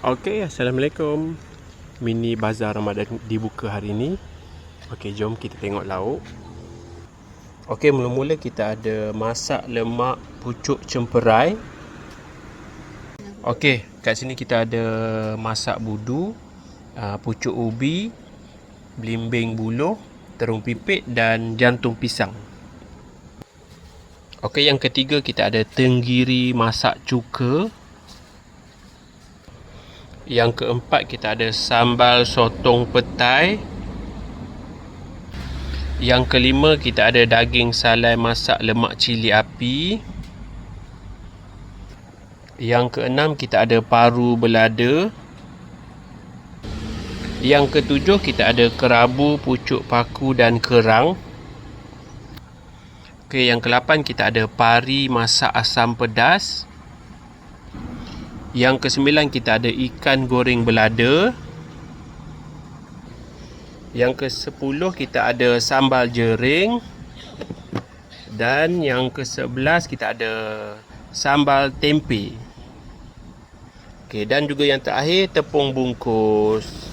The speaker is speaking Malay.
Okey, Assalamualaikum. Mini bazar Ramadan dibuka hari ini. Okey, jom kita tengok lauk. Okey, mula-mula kita ada masak lemak pucuk cemperai. Okey, kat sini kita ada masak budu, pucuk ubi, belimbing buluh, terung pipit dan jantung pisang. Okey, yang ketiga kita ada tenggiri masak cuka. Yang keempat kita ada sambal sotong petai. Yang kelima kita ada daging salai masak lemak cili api. Yang keenam kita ada paru belada. Yang ketujuh kita ada kerabu, pucuk paku dan kerang. Okey, yang ke-8 kita ada pari masak asam pedas. Yang ke-9 kita ada ikan goreng belada. Yang ke-10 kita ada sambal jering. Dan yang ke-11 kita ada sambal tempe. Okey, dan juga yang terakhir tepung bungkus.